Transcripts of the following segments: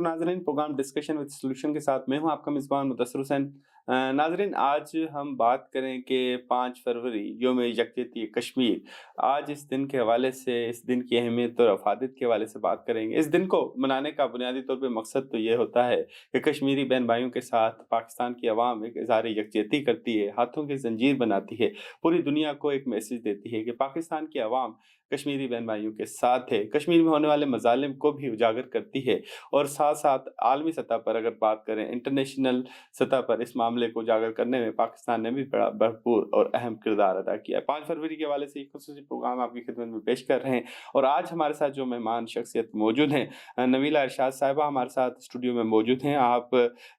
नाज़रीन, programme discussion with solution के साथ मैं हूं आपका मेज़बान मुदस्सिर हुसैन। नाज़रीन, आज हम बात करें कि 5 फरवरी यौम यकजहती कश्मीर, आज इस दिन के हवाले से, इस दिन की अहमियत और अफादियत के हवाले से बात करेंगे। इस दिन को मनाने का बुनियादी तौर पे मकसद तो ये होता है कि कश्मीरी बहन भाइयों के साथ पाकिस्तान की आवाम एक इज़हार यकजहती करती है, हाथों की जंजीर बनाती है, पूरी दुनिया को एक मैसेज देती है कि पाकिस्तान की आवाम कश्मीरी बहन भाइयों के साथ है, कश्मीर में होने वाले मज़ालिम को भी उजागर करती है और साथ साथ आलमी सतह पर अगर बात करें, इंटरनेशनल सतह पर इस मामले को उजागर करने में पाकिस्तान ने भी बड़ा भरपूर और अहम किरदार अदा किया है। 5 फरवरी के हवाले से एक खुसूसी प्रोग्राम आपकी खिदमत में पेश कर रहे हैं और आज हमारे साथ जो मेहमान शख्सियत मौजूद हैं, नवीला इरशाद साहिबा हमारे साथ स्टूडियो में मौजूद हैं। आप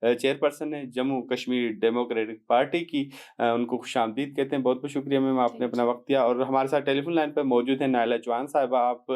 चेयरपर्सन हैं जम्मू कश्मीर डेमोक्रेटिक पार्टी की, उनको खुशामदीद कहते हैं। बहुत बहुत शुक्रिया मैम, आपने अपना वक्त दिया। और हमारे साथ टेलीफोन लाइन पर मौजूद हैं नाइला चौहान साहिबा, आप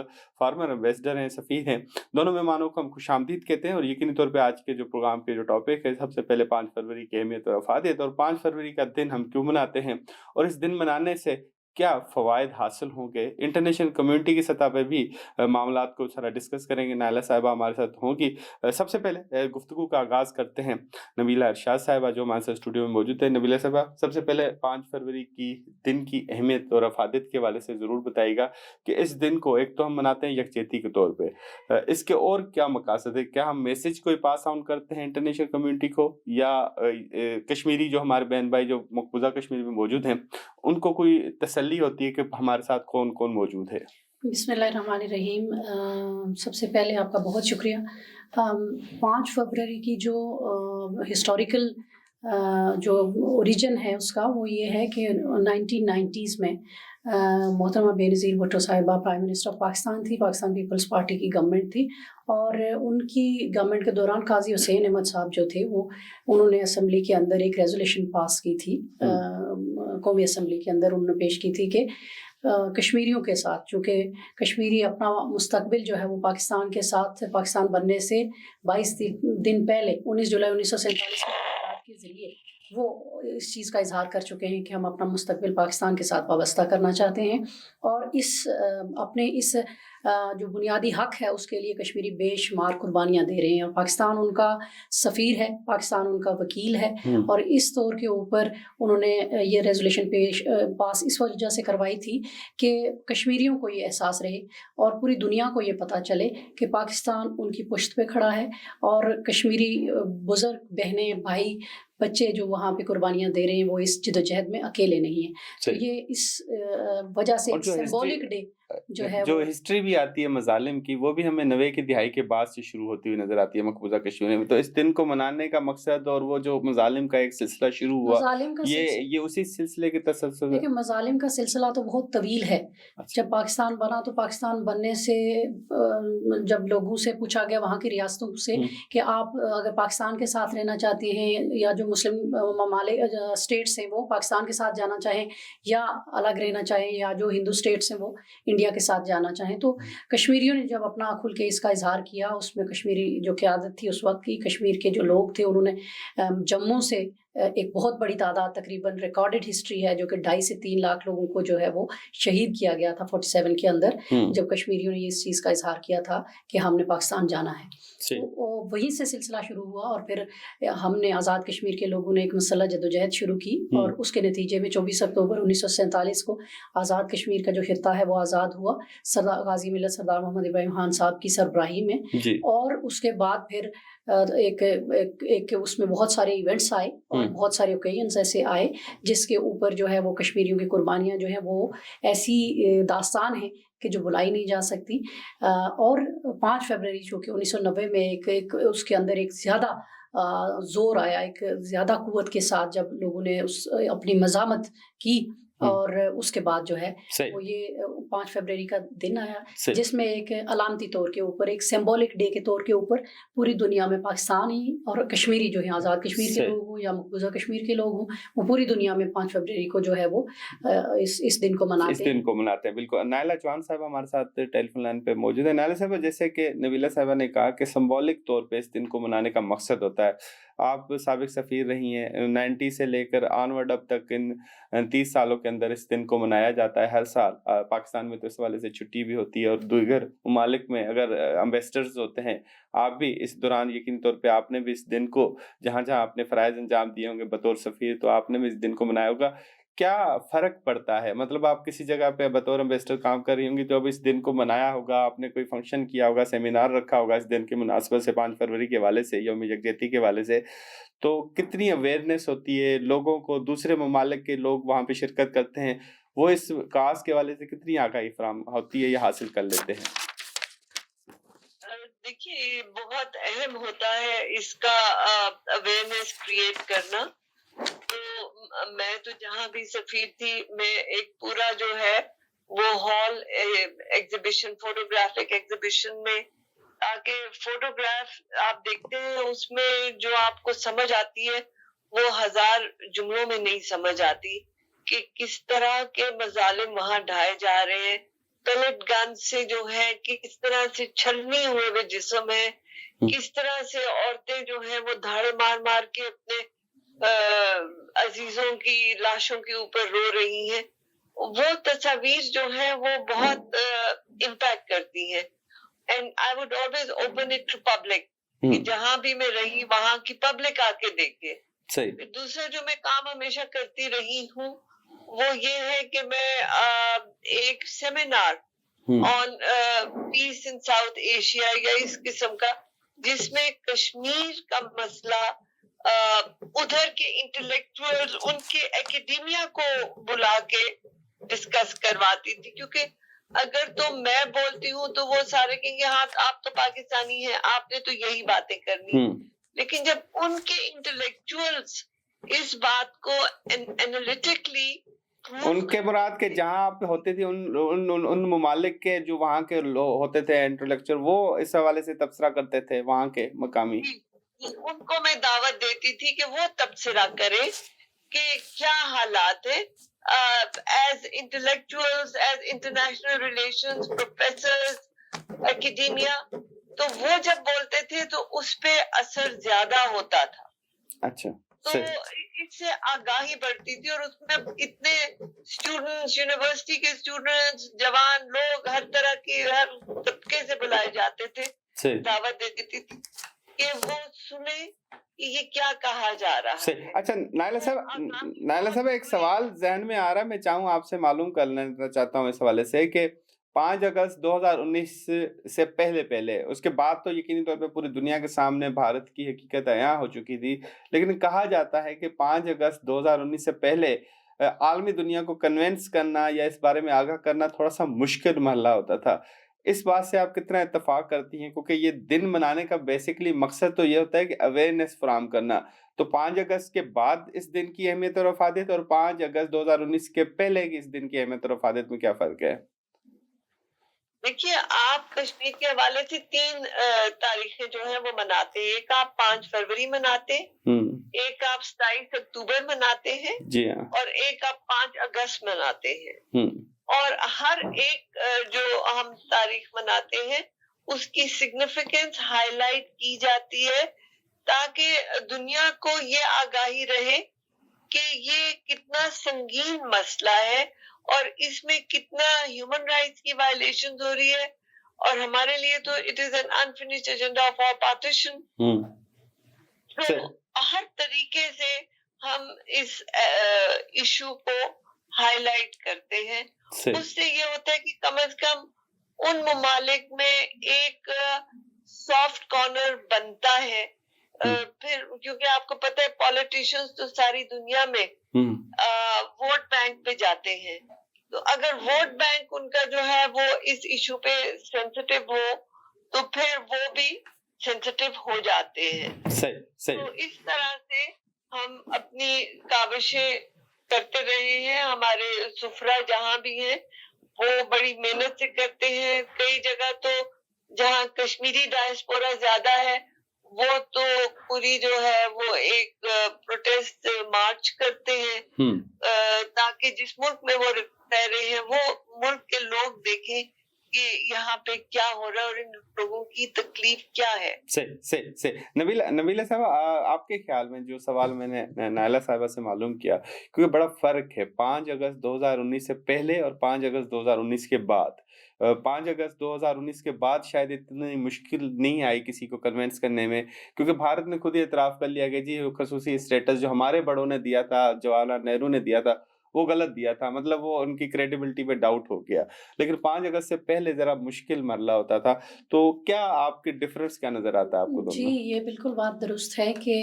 फार्मर एम्बेसडर हैं, सफ़ीर हैं। दोनों मेहमानों को हम खुशामदीद कहते हैं और यकीनी तौर पे आज के जो प्रोग्राम के जो टॉपिक है, सबसे पहले 5 फरवरी की अहमियत और अफादियत, और 5 फरवरी का दिन हम क्यों मनाते हैं और इस दिन मनाने से क्या फ़वाइद हासिल होंगे। इंटरनेशनल कम्युनिटी की सतह पर भी मामलात को सारा डिस्कस करेंगे। नाइला साहिबा हमारे साथ होंगी। सबसे पहले गुफ्तगू का आगाज़ करते हैं नवीला इरशाद साहिबा जो हमारे साथ स्टूडियो में मौजूद है। नवीला साहिबा, सबसे पहले 5 फरवरी की दिन की अहमियत और अफादियत के हवाले से ज़रूर बताइएगा कि इस दिन को एक तो हम मनाते हैं यकजहती के तौर पे, इसके और क्या मकासद है? क्या हम मैसेज कोई पास ऑन करते हैं इंटरनेशनल कम्युनिटी को, या कश्मीरी जो हमारे बहन भाई जो मकबूजा कश्मीर में मौजूद हैं उनको कोई तसल्ली होती है कि हमारे साथ कौन कौन मौजूद है? बिस्मिल्लाहिर्रहमानिर्रहीम। सबसे पहले आपका बहुत शुक्रिया। 5 फरवरी की जो हिस्टोरिकल जो ओरिजिन है उसका वो ये है कि 1990s में मोहतरमा बेनज़ीर भुट्टो साहिबा प्राइम मिनिस्टर ऑफ पाकिस्तान थी, पाकिस्तान पीपल्स पार्टी की गवर्नमेंट थी, और उनकी गवर्नमेंट के दौरान काजी हुसैन अहमद साहब जो थे वो उन्होंने असम्बली के अंदर एक रेजोल्यूशन पास की थी, कौमी असम्बली के अंदर उन्होंने पेश की थी कि कश्मीरियों के साथ, चूँकि कश्मीरी अपना मुस्तकबिल जो है वो पाकिस्तान के साथ, पाकिस्तान बनने से 22 दिन पहले 19 जुलाई 1947 के ज़रिए वो इस चीज़ का इजहार कर चुके हैं कि हम अपना मुस्तकबिल पाकिस्तान के साथ वाबस्ता करना चाहते हैं, और अपने इस जो बुनियादी हक है उसके लिए कश्मीरी बेशुमार कुर्बानियाँ दे रहे हैं, और पाकिस्तान उनका सफ़ीर है, पाकिस्तान उनका वकील है, और इस तौर के ऊपर उन्होंने ये रेजोल्यूशन पास इस वजह से करवाई थी कि कश्मीरियों को ये एहसास रहे और पूरी दुनिया को ये पता चले कि पाकिस्तान उनकी पुश्त पे खड़ा है, और कश्मीरी बुज़ुर्ग, बहनें, भाई, बच्चे जो वहाँ पे कुर्बानियाँ दे रहे हैं वो इस जद्दोजहद में अकेले नहीं हैं। तो ये इस वजह से सिंबॉलिक डे जो है, जो हिस्ट्री भी आती है मजालिम की, वो भी हमें 90 की दिहाई के बाद से शुरू होती हुई नजर आती है मकबूजा कश्मीर में। तो इस दिन को मनाने का मकसद और वो जो मजालिम का एक सिलसिला शुरू हुआ, ये उसी सिलसिले के तसल्सल। देखिए, मजालिम का सिलसिला तो बहुत तवील है। जब पाकिस्तान बना तो पाकिस्तान बनने से जब लोगों से पूछा गया, वहाँ की रियासतों से, कि आप अगर पाकिस्तान के साथ रहना चाहते हैं या जो मुस्लिम ममालिक स्टेट्स हैं वो पाकिस्तान के साथ जाना चाहें या अलग रहना चाहें, या जो हिंदू स्टेट्स हैं वो इंडिया के साथ जाना चाहें, तो कश्मीरियों ने जब अपना खुल के इसका इजहार किया, उसमें कश्मीरी जो क़यादत थी उस वक्त की, कश्मीर के जो लोग थे, उन्होंने जम्मू से एक बहुत बड़ी तादाद, तकरीबन रिकॉर्डेड हिस्ट्री है जो कि 2.5 से 3 लाख लोगों को जो है वो शहीद किया गया था 47 के अंदर, जब कश्मीरियों ने इस चीज़ का इजहार किया था कि हमने पाकिस्तान जाना है। तो वहीं से सिलसिला शुरू हुआ, और फिर हमने आज़ाद कश्मीर के लोगों ने एक मुसल्लह जद्दोजहद शुरू की, और उसके नतीजे में 24 अक्टूबर 1947 को आज़ाद कश्मीर का जो खित्ता है वो आज़ाद हुआ, सरदार गाजी मिल्लत सरदार मोहम्मद इब्राहिम खान साहब की सरबराही में। और उसके बाद फिर एक उसमें बहुत सारे इवेंट्स आए और बहुत सारे ओकेजन्स ऐसे आए जिसके ऊपर जो है वो कश्मीरियों की कुर्बानियाँ जो है वो ऐसी दास्तान है कि जो बुलाई नहीं जा सकती। और 5 फरवरी जो कि 1990 में एक उसके अंदर एक ज़्यादा जोर आया, एक ज़्यादा कुव्वत के साथ जब लोगों ने अपनी मज़ामत की, और उसके बाद जो है वो ये 5 फरवरी का दिन आया जिसमें एक अलामती तौर के ऊपर, एक सिंबॉलिक डे के तौर के ऊपर पूरी दुनिया में पाकिस्तानी और कश्मीरी जो है, आज़ाद कश्मीर के लोग हों या मकबूजा कश्मीर के लोग हों, वो पूरी दुनिया में 5 फरवरी को जो है वो इस दिन को मनाते हैं। बिल्कुल। नाइला चौहान साहब हमारे साथ टेलीफोन लाइन पे मौजूद है। नाइला साहब, जैसे कि नवीला साहबा ने कहा कि सिंबॉलिक तौर पे इस दिन को मनाने का मकसद होता है, آپ سابق سفیر رہی ہیں 90 سے لے کر آنورڈ اب تک، ان 30 سالوں کے اندر اس دن کو منایا جاتا ہے ہر سال. پاکستان میں تو اس والے سے چھٹی بھی ہوتی ہے، اور دیگر ممالک میں اگر امبیسڈرز ہوتے ہیں، آپ بھی اس دوران یقینی طور پہ آپ نے بھی اس دن کو جہاں جہاں آپ نے فرائض انجام دیے ہوں گے بطور سفیر، تو آپ نے بھی اس دن کو منایا ہوگا. کیا فرق پڑتا ہے؟ مطلب آپ کسی جگہ پہ بطور امبیسڈر کام کر رہی ہوں گی تو اب اس دن کو منایا ہوگا، آپ نے کوئی فنکشن کیا ہوگا، سیمینار رکھا ہوگا اس دن کی مناسبت سے، 5 فروری کے حوالے سے، یوم یکجہتی کے حوالے سے، تو کتنی اویئرنیس ہوتی ہے لوگوں کو؟ دوسرے ممالک کے لوگ وہاں پہ شرکت کرتے ہیں، وہ اس کاز کے حوالے سے کتنی آگاہی فراہم ہوتی ہے یا حاصل کر لیتے ہیں؟ دیکھیے، بہت اہم ہوتا ہے اس کا اویئرنیس کریٹ کرنا. تو میں تو جہاں بھی سفیر تھی، میں ایک پورا جو ہے وہ ہال ایگزیبیشن، فوٹوگرافک ایگزیبیشن میں، تاکہ فوٹوگراف آپ دیکھتے ہیں اس میں جو آپ کو سمجھ آتی ہے وہ 1000 جملوں میں نہیں سمجھ آتی، کہ کس طرح کے مظالم وہاں ڈھائے جا رہے ہیں. پیلٹ گن سے جو ہے کس طرح سے چھلنی ہوئے ہوئے جسم ہے، کس طرح سے عورتیں جو ہیں وہ دھاڑے مار مار کے اپنے عزیزوں کی لاشوں کے اوپر رو رہی ہیں. وہ تصاویر جو ہیں وہ بہت امپیکٹ کرتی ہیں. And I would always open it to public, کہ جہاں بھی میں رہی وہاں کی پبلک آ کے دیکھے. دوسرا جو میں کام ہمیشہ کرتی رہی ہوں وہ یہ ہے کہ میں ایک seminar on peace in South Asia یا اس قسم کا، جس میں کشمیر کا مسئلہ ادھر کے انٹلیکچوئل، ان کے ایکیڈیمیا کو بلا کے ڈسکس کرواتی تھی. کیونکہ اگر تو میں بولتی ہوں تو وہ سارے کہیں گے ہاں آپ تو پاکستانی ہیں، آپ نے تو یہی باتیں کرنی. لیکن جب ان کے انٹلیکچوئلز اس بات کو انالیٹکلی، ان کے مراد کے جہاں آپ ہوتے تھے ان ممالک کے جو وہاں کے لوگ ہوتے تھے انٹلیکچوئل، وہ اس حوالے سے تبصرہ کرتے تھے وہاں کے مقامی، ان کو میں دعوت دیتی تھی کہ وہ تبصرہ کرے کہ کیا حالات ہے. As intellectuals, as international relations professors, academia, تو وہ جب بولتے تھے تو اس پہ اثر زیادہ ہوتا تھا. اچھا، تو اس سے آگاہی بڑھتی تھی، اور اس میں اتنے اسٹوڈنٹس، یونیورسٹی کے اسٹوڈنٹس، جوان لوگ، ہر طرح کے ہر طبقے سے بلائے جاتے تھے. دعوت دیتی تھی کہ وہ سنیں کہ یہ کیا کہا جا رہا ہے. اچھا نائلہ صاحب، ایک سوال ذہن میں آ رہا ہے، میں چاہوں آپ سے معلوم کرنا چاہتا ہوں اس حوالے سے کہ 5 اگست 2019 سے پہلے اس کے بعد تو یقینی طور پہ پوری دنیا کے سامنے بھارت کی حقیقت عیاں ہو چکی تھی، لیکن کہا جاتا ہے کہ 5 اگست 2019 سے پہلے عالمی دنیا کو کنونس کرنا یا اس بارے میں آگاہ کرنا تھوڑا سا مشکل مرحلہ ہوتا تھا. اس بات سے آپ کتنا اتفاق کرتی ہیں؟ کیونکہ یہ دن منانے کا بیسیکلی مقصد تو یہ ہوتا ہے کہ اویئرنیس فراہم کرنا. تو 5 اگست کے بعد اس دن کی اہمیت اور افادیت اور 5 اگست 2019 کے پہلے کی اس دن کی اہمیت اور افادیت میں کیا فرق ہے؟ دیکھیے، آپ کشمیر کے حوالے سے 3 تاریخیں جو ہیں وہ مناتے ہیں. ایک آپ 5 فروری مناتے ہیں، ایک آپ 27 اکتوبر مناتے ہیں، جی ہاں، اور ایک آپ 5 اگست مناتے ہیں. اور ہر ایک جو ہم تاریخ مناتے ہیں اس کی سگنیفیکنس ہائی لائٹ کی جاتی ہے، تاکہ دنیا کو یہ آگاہی رہے کہ یہ کتنا سنگین مسئلہ ہے، اور اس میں کتنا ہیومن رائٹس کی وائلیشن ہو رہی ہے. اور ہمارے لیے تو it is an unfinished agenda of our partition. تو ہر طریقے سے ہم اس ایشو کو ہائی لائٹ کرتے ہیں. اس سے یہ ہوتا ہے کہ کم از کم ان ممالک میں ایک سافٹ کارنر بنتا ہے. پھر کیونکہ آپ کو پتہ ہے پولیٹیشنز تو ساری دنیا میں ووٹ بینک پہ جاتے ہیں، تو اگر ووٹ بینک ان کا جو ہے وہ اس ایشو پہ سینسٹیو ہو تو پھر وہ بھی سینسٹیو ہو جاتے ہیں. تو اس طرح سے ہم اپنی کاوشیں کرتے رہے ہیں. ہمارے سفرا جہاں بھی ہیں وہ بڑی محنت سے کرتے ہیں. کئی جگہ تو جہاں کشمیری ڈائسپورا زیادہ ہے وہ تو پوری جو ہے وہ ایک پروٹیسٹ مارچ کرتے ہیں، تاکہ جس ملک میں وہ رہ رہے ہیں وہ ملک کے لوگ دیکھیں کہ یہاں پہ کیا ہو رہا ہے اور ان لوگوں کی تکلیف کیا ہے. صحیح. نبیلہ صاحبہ، آپ کے خیال میں جو سوال میں نے نائلہ صاحبہ سے معلوم کیا، کیونکہ بڑا فرق ہے 5 اگست 2019 سے پہلے اور 5 اگست 2019 کے بعد. 5 اگست 2019 کے بعد شاید اتنی مشکل نہیں آئی کسی کو کنونس کرنے میں، کیونکہ بھارت نے خود ہی اعتراف کر لیا کہ جی خصوصی اسٹیٹس جو ہمارے بڑوں نے دیا تھا، جواہر لال نہرو نے دیا تھا، وہ غلط دیا تھا. مطلب وہ ان کی کریڈیبلٹی پہ ڈاؤٹ ہو گیا. لیکن 5 اگست سے پہلے ذرا مشکل مرحلہ ہوتا تھا. تو کیا آپ کے ڈفرنس کیا نظر آتا ہے آپ کو دونوں؟ جی یہ بالکل بات درست ہے کہ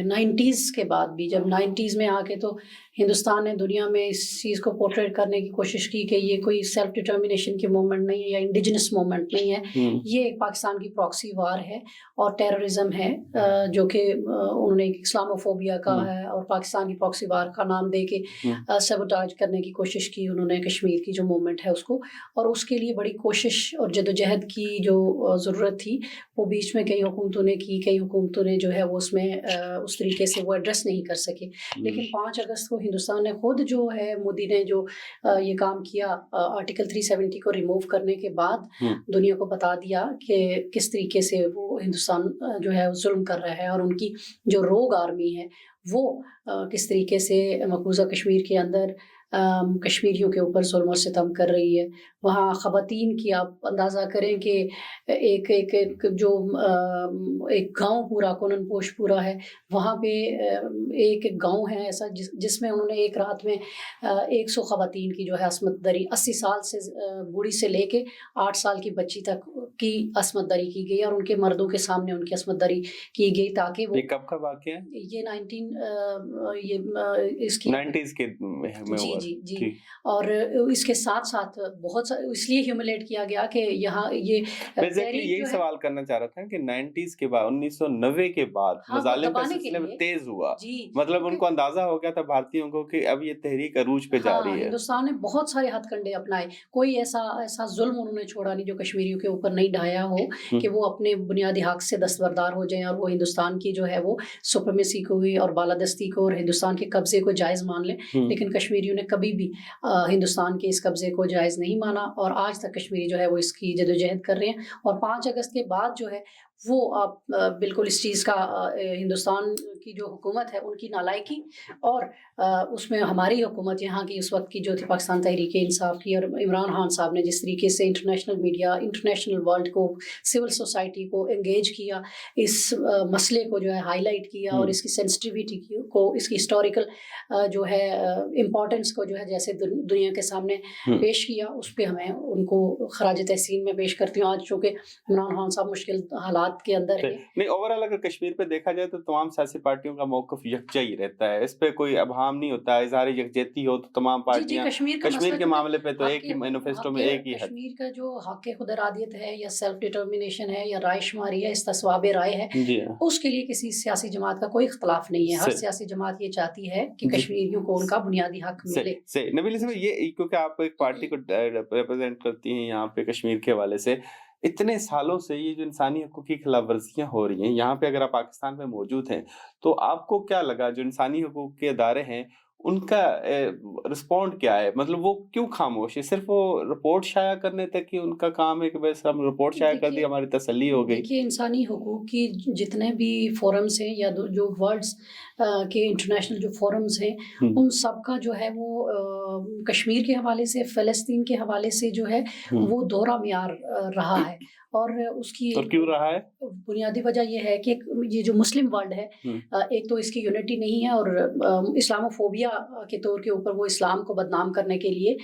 90s کے بعد بھی، جب 90s میں آ کے تو ہندوستان نے دنیا میں اس چیز کو پورٹریٹ کرنے کی کوشش کی کہ یہ کوئی سیلف ڈٹرمنیشن کی موومنٹ نہیں ہے یا انڈیجنس موومنٹ نہیں ہے، یہ ایک پاکستان کی پراکسی وار ہے اور ٹیررزم ہے، جو کہ انہوں نے اسلاموفوبیا کا ہے اور پاکستان کی پراکسی وار کا نام دے کے سیبوٹاج کرنے کی کوشش کی انہوں نے کشمیر کی جو موومنٹ ہے اس کو. اور اس کے لیے بڑی کوشش اور جدوجہد کی جو ضرورت تھی وہ بیچ میں کئی حکومتوں نے کی، کئی حکومتوں نے جو ہے وہ اس میں اس طریقے سے وہ ایڈریس نہیں کر سکے. لیکن 5 اگست کو ہندوستان نے خود جو ہے، مودی نے جو یہ کام کیا آرٹیکل 370 کو ریموو کرنے کے بعد دنیا کو بتا دیا کہ کس طریقے سے وہ ہندوستان جو ہے ظلم کر رہا ہے اور ان کی جو روگ آرمی ہے وہ کس طریقے سے مقبوضہ کشمیر کے اندر کشمیریوں کے اوپر ظلم و ستم کر رہی ہے. وہاں خواتین کی آپ اندازہ کریں کہ ایک جو ایک گاؤں پورا کونن پوش پورا ہے، وہاں پہ ایک گاؤں ہے ایسا جس میں انہوں نے ایک رات میں 100 خواتین کی جو ہے عصمت دری، 80 سال سے بوڑھی سے لے کے 8 سال کی بچی تک کی عصمت دری کی گئی اور ان کے مردوں کے سامنے ان کی عصمت دری کی گئی تاکہ وہ. یہ کب کا واقعہ ہے؟ یہ 90s کے جی. اور اس کے ساتھ ساتھ بہت اس لیے ہیوملیٹ کیا گیا کہ یہاں یہی سوال کرنا چاہ رہا تھا کہ 90s کے بعد 1990 کے بعد مظالم کا سلسلہ میں تیز ہوا، مطلب ان کو اندازہ ہو گیا تھا بھارتیوں کو کہ اب یہ تحریک عروج پہ جا رہی ہے. ہندوستان نے بہت سارے ہتھ کنڈے اپنائے، کوئی ایسا ظلم انہوں نے چھوڑا نہیں جو کشمیریوں کے اوپر نہیں ڈھایا ہو کہ وہ اپنے بنیادی حق سے دستبردار ہو جائیں اور وہ ہندوستان کی جو ہے وہ سپریمیسی کو اور بالادستی کو اور ہندوستان کے قبضے کو جائز مان لیں. لیکن کشمیریوں نے کبھی بھی ہندوستان کے اس قبضے کو جائز نہیں مانا اور آج تک کشمیری جو ہے وہ اس کی جدوجہد کر رہے ہیں. اور 5 اگست کے بعد جو ہے وہ آپ بالکل اس چیز کا ہندوستان کی جو حکومت ہے ان کی نالائکی اور اس میں ہماری حکومت یہاں کی اس وقت کی جو تھی پاکستان تحریک انصاف کی اور عمران خان صاحب نے جس طریقے سے انٹرنیشنل میڈیا، انٹرنیشنل ورلڈ کو، سول سوسائٹی کو انگیج کیا، اس مسئلے کو جو ہے ہائی لائٹ کیا اور اس کی سینسٹیویٹی کو، اس کی ہسٹوریکل جو ہے امپورٹنس کو جو ہے جیسے دنیا کے سامنے پیش کیا، اس پہ ہمیں ان کو خراج تحسین میں پیش کرتی ہوں. آج چونکہ عمران خان صاحب مشکل حالات کے اندر ہے. نہیں، اوورال اگر کشمیر پہ دیکھا جائے تو تمام سیاسی پارٹیوں کا موقف یکجا ہی رہتا ہے، اس پہ کوئی ابہام نہیں ہوتا ہے. اظہار یکجہتی ہو تو تمام پارٹیاں کشمیر کے معاملے پہ تو ایک ہی مینیفیسٹو میں ایک ہی ہے. کشمیر کا جو حق خود ارادیت ہے یا سیلف ڈٹرمنیشن ہے یا رائے شماری ہے، استصواب رائے ہے، اس کے لیے کسی سیاسی جماعت کا کوئی اختلاف نہیں ہے. ہر سیاسی جماعت یہ چاہتی ہے کہ کشمیریوں کو ان کا بنیادی حق ملے. نبیل صاحب، یہ کیونکہ آپ ایک پارٹی کو ریپرزینٹ کرتی ہیں یہاں پہ کشمیر کے حوالے سے، اتنے سالوں سے یہ جو انسانی حقوق کی خلاف ورزیاں ہو رہی ہیں یہاں پہ، اگر آپ پاکستان میں موجود ہیں تو آپ کو کیا لگا جو انسانی حقوق کے ادارے ہیں ان کا رسپونڈ کیا ہے؟ مطلب وہ کیوں خاموش ہے؟ صرف وہ رپورٹ شائع کرنے تک کہ ان کا کام ہے کہ بس ہم رپورٹ شائع کر دی، ہماری تسلی ہو گئی؟ دیکھیے، انسانی حقوق کی جتنے بھی فورمز ہیں یا جو ورلڈز کے انٹرنیشنل جو فورمز ہیں ان سب کا جو ہے وہ کشمیر کے حوالے سے، فلسطین کے حوالے سے جو ہے وہ دوہرا معیار رہا ہے. اور اس کی کیوں رہا ہے؟ بنیادی وجہ یہ ہے کہ یہ جو مسلم ورلڈ ہے، ایک تو اس کی یونٹی نہیں ہے اور اسلاموفوبیا کے طور کے اوپر وہ اسلام کو بدنام کرنے کے لیے،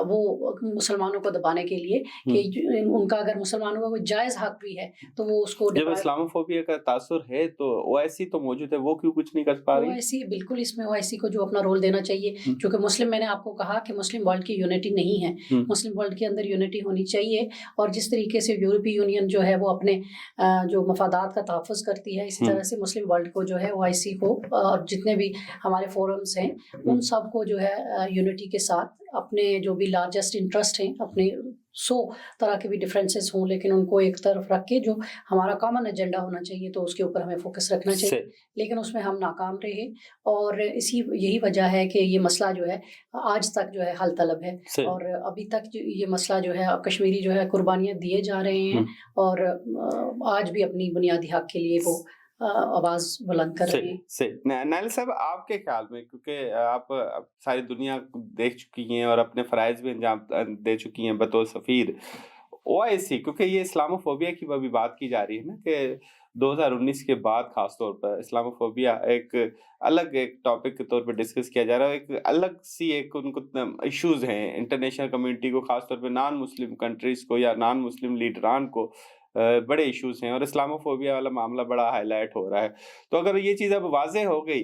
وہ مسلمانوں کو دبانے کے لیے کہ ان کا اگر مسلمانوں کا کوئی جائز حق بھی ہے تو وہ اس کو، جب اسلاموفوبیا کا تاثر ہے تو OIC تو موجود ہے، وہ کیوں کچھ نہیں کر پا رہی؟ OIC بالکل، اس میں OIC کو جو اپنا رول دینا چاہیے، کیونکہ مسلم، میں نے آپ کو کہا کہ مسلم ورلڈ کی یونٹی نہیں ہے. مسلم ورلڈ کے اندر یونٹی ہونی چاہیے اور جس طریقے سے یورپی یونین جو ہے وہ اپنے جو مفادات کا تحفظ کرتی ہے، اسی طرح سے مسلم ورلڈ کو جو ہے OIC کو اور جتنے بھی ہمارے فورمز ہیں ان سب کو جو ہے یونٹی کے ساتھ اپنے جو بھی لارجسٹ انٹرسٹ ہیں، اپنے 100 तरह के भी डिफरेंसेस हों, लेकिन उनको एक तरफ रख के जो हमारा कॉमन एजेंडा होना चाहिए तो उसके ऊपर हमें फोकस रखना चाहिए, लेकिन उसमें हम नाकाम रहे। और यही वजह है कि ये मसला जो है आज तक जो है हल तलब है, और अभी तक ये मसला जो है कश्मीरी जो है कुर्बानियाँ दिए जा रहे हैं और आज भी अपनी बुनियादी हक के लिए वो आवाज बुलंद कर रहे हैं। नाइला साहब, आपके ख्याल में, क्योंकि आप सारी दुनिया देख चुकी हैं और अपने फराइज भी अंजाम दे चुकी हैं बतौर सफीर ओआईसी, क्योंकि ये इस्लामोफोबिया की अभी बात की जा रही है ना कि 2019 के बाद खास तौर पर इस्लामोफोबिया एक अलग एक टॉपिक के तौर पर डिस्कस किया जा रहा है। एक अलग सी एक उनको इश्यूज हैं इंटरनेशनल कम्युनिटी को, खास तौर पर नॉन मुस्लिम कंट्रीज को या नॉन मुस्लिम लीडरान को बड़े इश्यूज हैं और इस्लामोफोबिया वाला मामला बड़ा हाईलाइट हो रहा है। तो अगर ये चीज़ अब वाज़ेह हो गई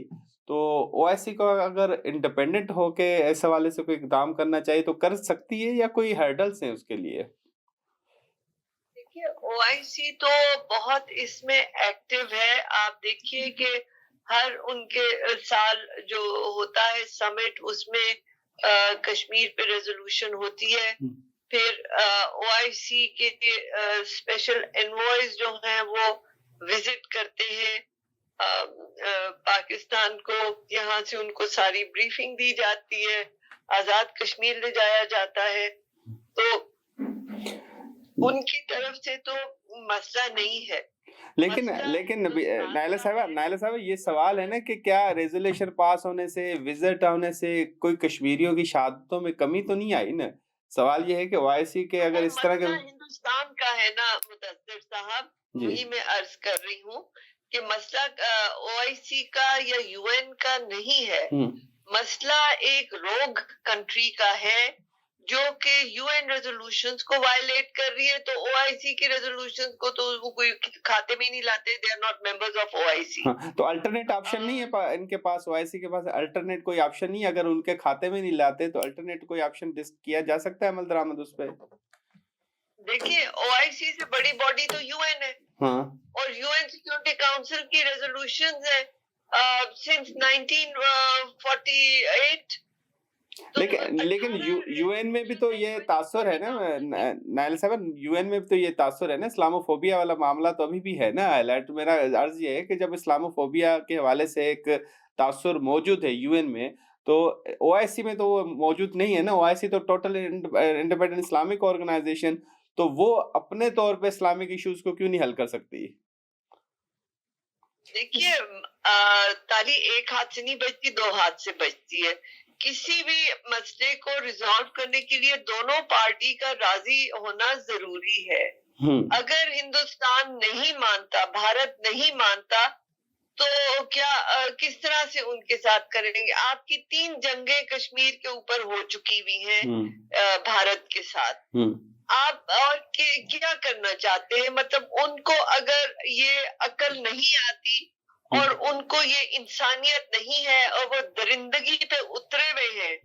तो ओआईसी को अगर इंडिपेंडेंट होके इस हवाले से कोई इक़दाम करना चाहिए तो कर सकती है, या कोई हर्डल्स हैं उसके लिए? देखिए, ओआईसी तो बहुत इसमें एक्टिव है। आप देखिए कि हर उनके साल जो होता है समिट, उसमें कश्मीर पे रेजोल्यूशन होती है। फिर ओआईसी के स्पेशल एनवॉयज जो हैं वो विजिट करते हैं पाकिस्तान को, यहाँ से उनको सारी ब्रीफिंग दी जाती है, आजाद कश्मीर ले जाया जाता है। तो उनकी तरफ से तो मसला नहीं है। लेकिन नाइला साहब ये सवाल है ना कि क्या रेजोल्यूशन पास होने से, विजिट होने से कोई कश्मीरियों की शहादतों में कमी तो नहीं आई ना? सवाल ये है कि ओआईसी के अगर इस तरह के हिंदुस्तान का है ना मुदस्सिर साहब, वही मैं अर्ज कर रही हूँ कि मसला ओआईसी का या यूएन का नहीं है, मसला एक रोग कंट्री का है जो कि यूएन रेजोल्यूशंस को वायलेट कर रही है। तो ओआईसी के रेजोल्यूशंस को तो वो कोई खाते में नहीं लाते, they are not members of OIC. तो अल्टरनेट ऑप्शन नहीं है इनके पास, ओआईसी के पास अल्टरनेट कोई ऑप्शन नहीं है? अगर उनके खाते में नहीं लाते तो अल्टरनेट कोई ऑप्शन किया जा सकता है अमल दरामद उस पे? देखिए, ओआईसी से बड़ी बॉडी तो यूएन है, और यूएन सिक्योरिटी काउंसिल की रेजोल्यूशंस है सिंस 1948। लेकिन यूएन में भी तो ये तासुर है ना नाइला साहब, यूएन में भी तो ये तासुर है ना, इस्लामोफोबिया वाला मामला तो अभी भी है ना हाईलाइट। मेरा अर्ज ये है कि जब इस्लामोफोबिया के हवाले से एक तासुर मौजूद है यूएन में, तो ओआईसी में तो वो मौजूद नहीं है ना। ओआईसी तो टोटल इंडिपेंडेंट इस्लामिक ऑर्गेनाइजेशन, तो वो अपने तौर पे इस्लामिक इश्यूज को क्यों नहीं हल कर सकती? देखिए, ताली एक हाथ से नहीं बजती, दो हाथ से बजती है। किसी भी मसले को रिजॉल्व करने के लिए दोनों पार्टी का राजी होना जरूरी है। अगर हिंदुस्तान नहीं मानता, भारत नहीं मानता, तो क्या किस तरह से उनके साथ करेंगे? आपकी 3 जंगें कश्मीर के ऊपर हो चुकी हुई हैं भारत के साथ। आप और क्या करना चाहते हैं? मतलब उनको अगर ये अकल नहीं आती और उनको ये इंसानियत नहीं है और वो दरिंदगी पे उतरे हुए हैं,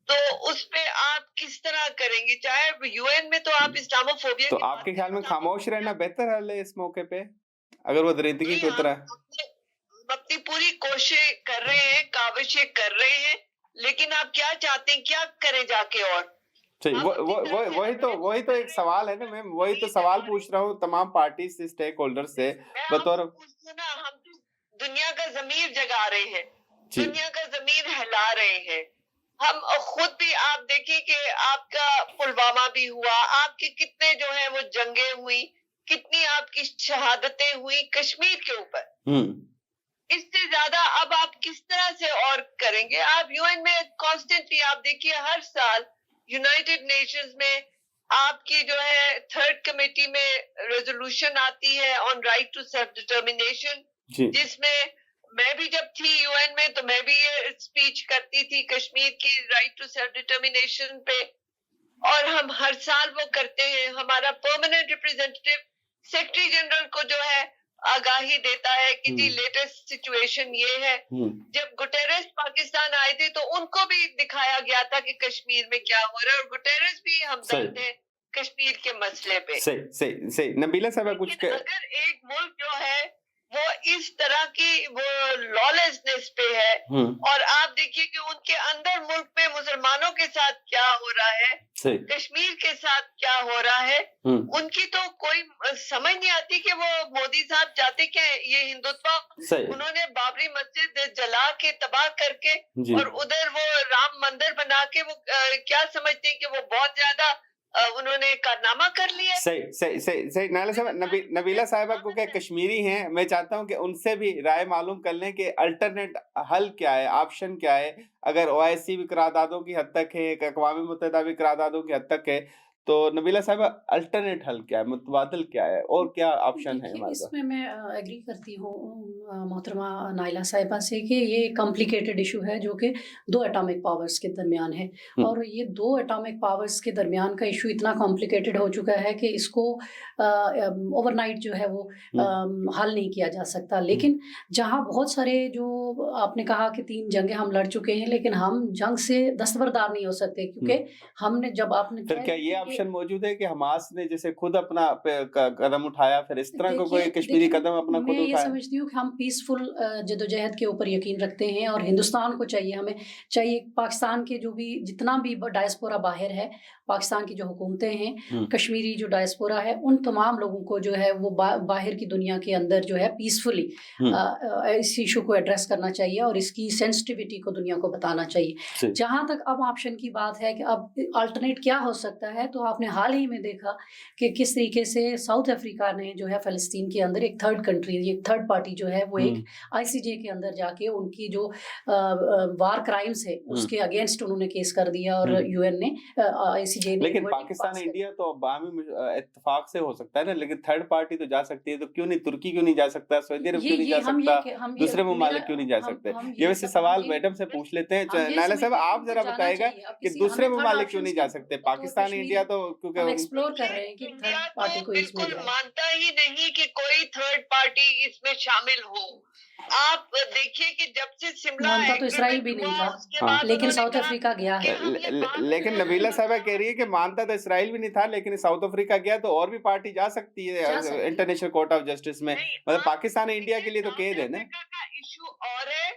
तो उस पे आप किस तरह करेंगे? चाहे यूएन में तो आप इस्लामोफोबिया, तो आपके ख्याल में खामोश रहना बेहतर है इस मौके पे, अगर वो दरिंदगी पे उतरा है? अपनी पूरी कोशिश कर रहे हैं, काविशें कर रहे हैं, लेकिन आप क्या चाहते हैं, क्या करें जाके? और वही तो एक सवाल है ना मैम, वही तो सवाल पूछ रहा हूँ तमाम पार्टी से, स्टेक होल्डर से बतौर। हम दुनिया का ज़मीर जगा रहे हैं, दुनिया का ज़मीर हिला रहे हैं। हम खुद भी आप देखिए कि आपका पुलवामा भी हुआ, आपके कितने जो है वो जंगे हुई, कितनी आपकी शहादतें हुई कश्मीर के ऊपर। इससे ज्यादा अब आप किस तरह से और करेंगे? आप यूएन में कॉन्स्टेंटली आप देखिए, हर साल यूनाइटेड नेशंस में आपकी जो है 3rd कमेटी में रेजोल्यूशन आती है on right to self determination, जिसमें मैं भी जब थी यूएन में तो मैं भी ये स्पीच करती थी कश्मीर की राइट टू सेल्फ डिटर्मिनेशन पे, और हम हर साल वो करते हैं। हमारा परमानेंट रिप्रेजेंटेटिव सेक्रेटरी जनरल को जो है आगाही देता है कि जी लेटेस्ट सिचुएशन ये है। जब गुटेरेस पाकिस्तान आए थे तो उनको भी दिखाया गया था कि कश्मीर में क्या हो रहा है, और गुटेरेस भी हमदर्द थे कश्मीर के मसले पे। सही नबीला साहब, कुछ अगर एक मुल्क जो है वो इस तरह की वो लॉलेसनेस पे है, और आप دیکھیے کہ ان کے اندر ملک میں مسلمانوں کے ساتھ کیا ہو رہا ہے, کشمیر کے ساتھ کیا ہو رہا ہے. ان کی تو کوئی سمجھ نہیں آتی کہ وہ مودی صاحب چاہتے کہ یہ ہندوتوا, انہوں نے بابری مسجد جلا کے تباہ کر کے اور ادھر وہ رام مندر بنا کے وہ کیا سمجھتے ہیں کہ وہ بہت زیادہ انہوں نے کارنامہ کر لیا. صحیح نائلہ صاحب, نبیلہ صاحبہ کو کہ کشمیری ہیں, میں چاہتا ہوں کہ ان سے بھی رائے معلوم کر لیں کہ الٹرنیٹ حل کیا ہے, آپشن کیا ہے. اگر OIC بھی قراردادوں کی حد تک ہے, اقوام متحدہ بھی قراردادوں کی حد تک ہے, تو نبیلہ صاحبہ الٹرنیٹ حل کیا ہے, متبادل کیا ہے, اور کیا آپشن ہے ہمارے پاس؟ اس میں ایگری کرتی ہوں محترمہ نائلہ صاحبہ سے کہ یہ کمپلیکیٹڈ ایشو ہے جو کہ دو ایٹامک پاورز کے درمیان ہے, اور یہ دو ایٹامک پاورز کے درمیان کا ایشو اتنا کمپلیکیٹڈ ہو چکا ہے کہ اس کو اوور نائٹ جو ہے وہ حل نہیں کیا جا سکتا. لیکن جہاں بہت سارے, جو آپ نے کہا کہ 3 جنگیں ہم لڑ چکے ہیں, لیکن ہم جنگ سے دستبردار نہیں ہو سکتے, کیونکہ ہم نے جب آپ نے پھر کیا یہ آپشن موجود ہے کہ حماس نے جیسے خود اپنا قدم اٹھایا, پھر اس طرح کو کوئی کشمیری قدم اپنا خود اٹھایا؟ میں یہ سمجھتی ہوں کہ ہم پیسفل جدوجہد کے اوپر یقین رکھتے ہیں, اور ہندوستان کو چاہیے, ہمیں چاہیے پاکستان کے جو بھی جتنا بھی ڈائسپورا باہر ہے, پاکستان کی جو حکومتیں ہیں, کشمیری جو ڈائسپورا ہے, ان تمام لوگوں کو جو ہے وہ باہر کی دنیا کے اندر جو ہے پیسفلی اس ایشو کو ایڈریس کرنا چاہیے, اور اس کی سینسٹیوٹی کو دنیا کو بتانا چاہیے. جہاں تک اب آپشن کی بات ہے کہ اب الٹرنیٹ کیا ہو سکتا ہے, تو آپ نے حال ہی میں دیکھا کہ کس طریقے سے ساؤتھ افریقہ نے جو ہے فلسطین کے اندر ایک تھرڈ کنٹری, ایک تھرڈ پارٹی جو ہے وہ ایک ICJ کے اندر جا کے ان کی جو وار کرائمز ہے اس کے اگینسٹ انہوں نے کیس کر دیا, اور UN نے ICJ نے. لیکن پاکستان انڈیا تو باہمی اتفاق سے ہو سکتا ہے نا, لیکن تھرڈ پارٹی تو جا سکتی ہے, تو کیوں نہیں ترکی کیوں نہیں جا سکتا, سعودی عرب کیوں نہیں جا سکتا, دوسرے ممالک کیوں نہیں جا سکتے؟ یہ ویسے سوال میڈم سے پوچھ لیتے ہیں. نائلہ صاحب آپ ذرا بتائے گا کہ دوسرے ممالک کیوں نہیں جا سکتے؟ پاکستان انڈیا تو کیونکہ ایکسپلور کر رہے ہیں کہ تھرڈ پارٹی کو اس میں بالکل مانتا ہی نہیں کہ کوئی تھرڈ پارٹی اس میں شامل ہو. آپ دیکھیے کہ جب سے شملہ مانتا تو اسرائیل بھی نہیں تھا, لیکن ساؤتھ افریقہ گیا ہے. لیکن نبیلہ صاحبہ کہہ رہی ہے کہ مانتا تو اسرائیل بھی نہیں تھا, لیکن ساؤتھ افریقہ گیا, تو اور بھی پارٹی جا سکتی ہے انٹرنیشنل کورٹ آف جسٹس میں. مطلب پاکستان انڈیا کے لیے تو قید ہے نا. ایشو اور ہے,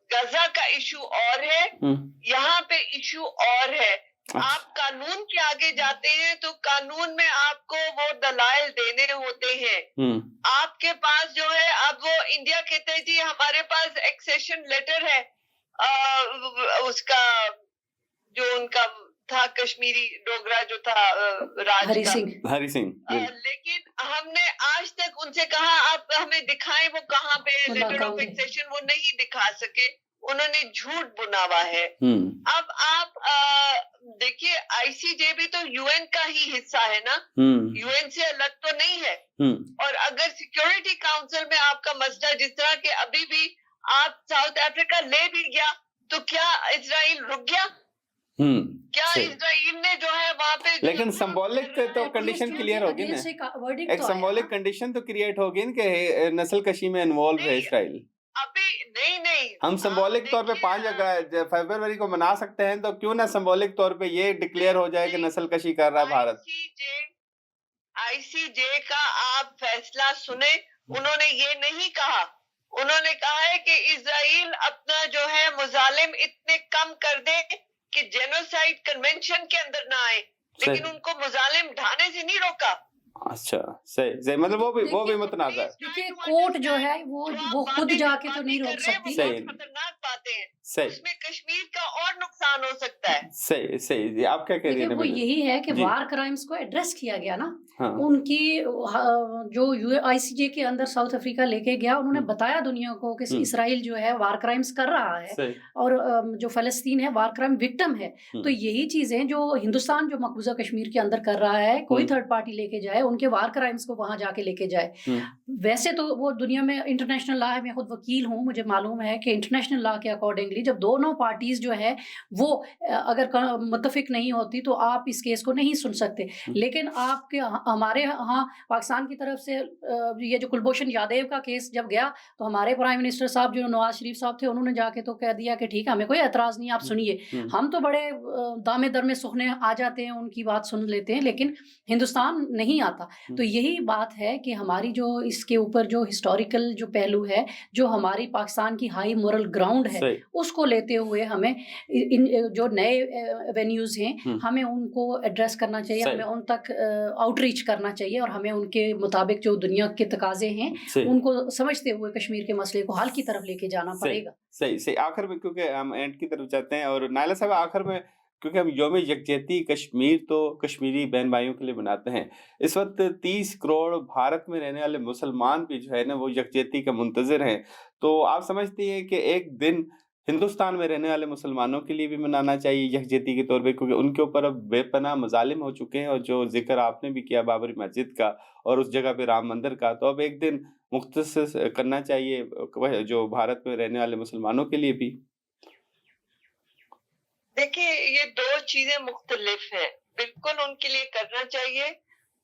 غزہ کا ایشو اور ہے, یہاں پہ ایشو اور ہے. آپ قانون کے آگے جاتے ہیں تو قانون میں آپ کو وہ دلائل دینے ہوتے ہیں. آپ کے پاس جو ہے, اب وہ انڈیا کہتے ہیں جی ہمارے پاس ایکسیشن لیٹر ہے, اس کا جو ان کا تھا کشمیری ڈوگرا جو تھا ہری سنگھ, لیکن ہم نے آج تک ان سے کہا آپ ہمیں دکھائیں وہ کہاں پہ لیٹر آف ایکسیشن, وہ نہیں دکھا سکے, انہوں نے جھوٹ بنا ہوا ہے. اب آپ دیکھیے ICJ بھی تو UN کا ہی حصہ ہے نا, UN سے الگ تو نہیں ہے. اور اگر سیکیورٹی کاؤنسل میں آپ کا مسئلہ جس طرح کہ ابھی بھی آپ ساؤتھ افریقہ لے بھی گیا, تو کیا اسرائیل رک گیا؟ کیا اسرائیل نے جو ہے وہاں پہ, لیکن سمبولک تو کنڈیشن کلیئر ہوگی نا, ایک سمبولک کنڈیشن تو کریٹ ہوگی نا کہ نسل کشی میں انوالو ہے اسرائیل. ابھی نہیں, ہم سمبولک طور پہ 5 فروری کو منا سکتے ہیں, تو کیوں نہ سمبولک طور پہ یہ ڈکلیئر ہو جائے کہ نسل کشی کر رہا ہے بھارت. ICJ کا آپ فیصلہ سنیں, انہوں نے یہ نہیں کہا, انہوں نے کہا ہے کہ اسرائیل اپنا جو ہے مظالم اتنے کم کر دے کہ جینوسائیڈ کنونشن کے اندر نہ آئے, لیکن ان کو مظالم ڈھانے سے نہیں روکا. اچھا صحیح, مطلب وہ بھی متنازع ہے, کیونکہ کورٹ جو ہے وہ خود جا کے تو نہیں روک سکتی. خطرناک باتیں ہیں, اس میں کشمیر کا اور نقصان ہو سکتا ہے. صحیح. آپ کیا کہہ رہی ہیں؟ وہ یہی ہے کہ وار کرائمز کو ایڈریس کیا گیا نا, ان کی جو ICJ کے اندر ساؤتھ افریقہ لے کے گیا, انہوں نے بتایا دنیا کو کہ اسرائیل جو ہے وار کرائمز کر رہا ہے, اور جو فلسطین ہے وار کرائم وکٹم ہے. تو یہی چیزیں جو ہندوستان جو مقبوضہ کشمیر کے اندر کر رہا ہے, کوئی تھرڈ پارٹی لے کے جائے, ان کے وار کرائمز کو وہاں جا کے لے کے جائے. ویسے تو وہ دنیا میں انٹرنیشنل لا ہے, میں خود وکیل ہوں, مجھے معلوم ہے کہ انٹرنیشنل لا کے اکارڈنگلی جب دونوں پارٹیز جو ہے وہ اگر متفق نہیں ہوتی تو آپ اس کیس کو نہیں سن سکتے. لیکن آپ کے हमारे यहाँ पाकिस्तान की तरफ से ये जो कुलभूषण यादव का केस जब गया तो हमारे प्राइम मिनिस्टर साहब जो नवाज शरीफ साहब थे उन्होंने जाके तो कह दिया कि ठीक है, हमें कोई एतराज़ नहीं, आप सुनिए। हम तो बड़े दामे दर में सुखने आ जाते हैं, उनकी बात सुन लेते हैं, लेकिन हिंदुस्तान नहीं आता। तो यही बात है कि हमारी जो इसके ऊपर जो हिस्टोरिकल जो पहलू है, जो हमारी पाकिस्तान की हाई मोरल ग्राउंड है, उसको लेते हुए हमें इन जो नए वेन्यूज हैं हमें उनको एड्रेस करना चाहिए, हमें उन तक आउटरीच करना चाहिए और हमें उनके मुताबिक जो दुनिया के तकाजे हैं उनको समझते हुए कश्मीर के मसले को हल की तरफ लेके जाना पड़ेगा। सही। आखिर में, क्योंकि हम एंड की तरफ जाते हैं, और नायला साहब आखिर में, क्योंकि हम यौम यकजहती कश्मीर तो कश्मीरी बहन भाइयों के लिए बनाते हैं, इस वक्त 30 करोड़ भारत में रहने वाले मुसलमान भी जो है ना वो यकजहती का मुंतज़िर हैं। तो आप समझती हैं कि एक दिन हिंदुस्तान में रहने वाले मुसलमानों के लिए भी मनाना चाहिए यकजहती के तौर पे, क्योंकि उनके ऊपर अब बेपनाह मजालिम हो चुके हैं, और जो जिक्र आपने भी किया बाबरी मस्जिद का और उस जगह पे राम मंदिर का, तो अब एक दिन मुख्तस करना चाहिए जो भारत में रहने वाले मुसलमानों के लिए भी। देखिए, ये दो चीजें मुख्तलिफ हैं, बिल्कुल उनके लिए करना चाहिए,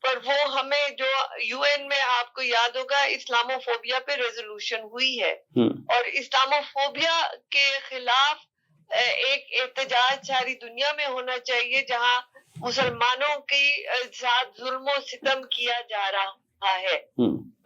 पर वो हमें जो यूएन में आपको याद होगा इस्लामोफोबिया पे रेजोल्यूशन हुई है, और इस्लामोफोबिया के खिलाफ एक एहतजाज सारी दुनिया में होना चाहिए जहां मुसलमानों के साथ जुल्म सितम किया जा रहा है।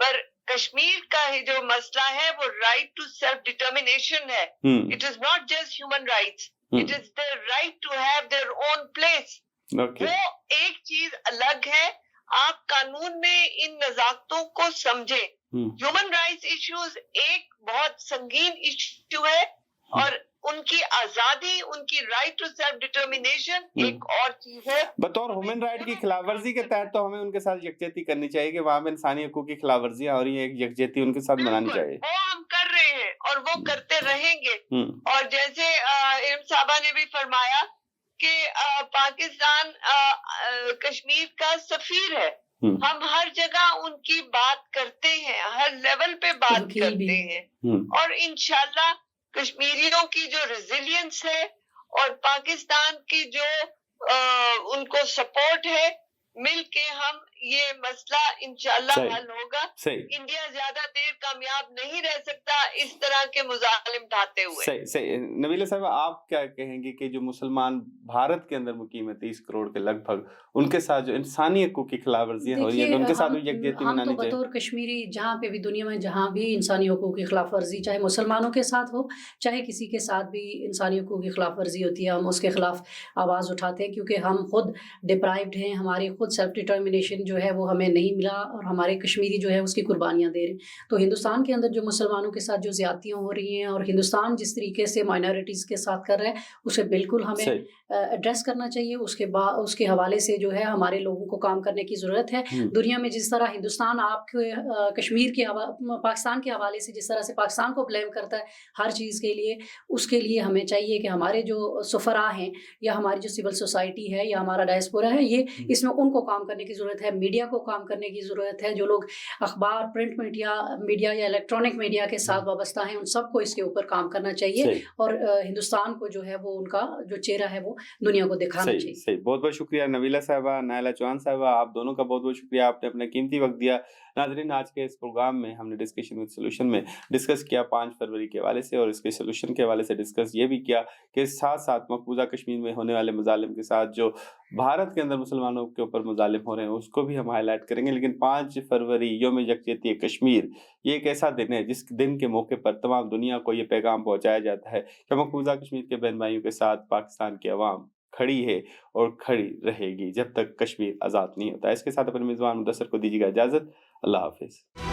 पर कश्मीर का जो मसला है वो राइट टू सेल्फ डिटर्मिनेशन है। It is not just human rights, it is their right to have their own place. वो एक चीज अलग है, आप कानून में इन नजाकतों को समझें। ह्यूमन राइट्स इश्यूज एक बहुत संगीन इश्यू है, और उनकी आजादी, उनकी राइट टू सेल्फ डिटर्मिनेशन एक और चीज है। बतौर ह्यूमन राइट की खिलाफवर्जी के तहत तो हमें उनके साथ यकजहती करनी चाहिए कि वहाँ पे इंसानी हकूक की खिलाफवर्जियां हो रही है, यकजहती उनके साथ मनानी चाहिए। वो हम कर रहे हैं और वो करते रहेंगे। और जैसे इरम साहबा ने भी फरमाया कि पाकिस्तान कश्मीर का सफीर है, हम हर जगह उनकी बात करते हैं, हर लेवल पे बात करते हैं, और इंशाल्लाह कश्मीरियों की जो रेजिलियंस है और पाकिस्तान की जो उनको सपोर्ट है, मिल के हम ये मसला इंशाल्लाह हल होगा। इंडिया ज्यादा देर कामयाब नहीं रह सकता इस तरह के मुजालिम ढाते हुए। सही। नबीला साहब, आप क्या कहेंगे कि जो मुसलमान भारत के अंदर मुकीम है 30 करोड़ के लगभग, उनके साथ जो इंसानी हकूक की खिलाफवर्जियां हो रही है, उनके साथ भी यकजहती मनानी चाहिए? बतौर कश्मीरी जहाँ पे भी दुनिया में जहाँ भी इंसानी हकूक की खिलाफवर्जी, चाहे मुसलमानों के साथ हो चाहे किसी के साथ भी इंसानी हकूक की खिलाफवर्जी होती है, हम उसके खिलाफ आवाज़ उठाते हैं, क्योंकि हम खुद डिप्राइव्ड हैं, हमारी खुद सेल्फ डिटर्मिनेशन जो है वो हमें नहीं मिला, और हमारे कश्मीरी जो है उसकी कुर्बानियाँ दे रहे हैं। तो हिंदुस्तान के अंदर जो मुसलमानों के साथ जो ज़्यादतियाँ हो रही हैं और हिंदुस्तान जिस तरीके से माइनॉरिटीज़ के साथ कर रहा है, उसे बिल्कुल हमें एड्रेस करना चाहिए। उसके हवाले से जो है हमारे लोगों को काम करने की ज़रूरत है। दुनिया में जिस तरह हिंदुस्तान आपके कश्मीर के पाकिस्तान के हवाले से जिस तरह से पाकिस्तान को ब्लेम करता है हर चीज़ के लिए, उसके लिए हमें चाहिए कि हमारे जो सफ़रा हैं या हमारी जो सिविल सोसाइटी है या हमारा डायस्पोरा है, ये इसमें उनको काम करने की ज़रूरत है, मीडिया को काम करने की ज़रूरत है। जो लोग अखबार, प्रिंट मीडिया या इलेक्ट्रॉनिक मीडिया के साथ वाबस्ता हैं, उन सबको इसके ऊपर काम करना चाहिए, और हिंदुस्तान को जो है वो उनका जो चेहरा है वो दुनिया को दिखाना चाहिए। सही। बहुत बहुत शुक्रिया नबीला साहबा, नायला चौहान साहबा, आप दोनों का बहुत बहुत शुक्रिया, आपने अपना कीमती वक्त दिया। नाज़रीन, आज के इस प्रोग्राम में हमने डिस्कशन विद सॉल्यूशन में डिस्कस किया 5 फरवरी के हवाले से, और इसके सॉल्यूशन के हवाले से डिस्कस ये भी किया कि साथ साथ मकबूजा कश्मीर में होने वाले मजालिम के साथ जो भारत के अंदर मुसलमानों के ऊपर मजालिम हो रहे हैं उसको भी हम हाईलाइट करेंगे। लेकिन 5 फरवरी यौम यकजहती कश्मीर, ये एक ऐसा दिन है जिस दिन के मौके पर तमाम दुनिया को ये पैगाम पहुँचाया जाता है कि मकबूजा कश्मीर के बहन भाइयों के साथ पाकिस्तान की अवाम खड़ी है और खड़ी रहेगी जब तक कश्मीर आज़ाद नहीं होता। इसके साथ अपने मेज़बान मुदस्सिर को दीजिएगा इजाज़त। अल्लाह हाफिज़।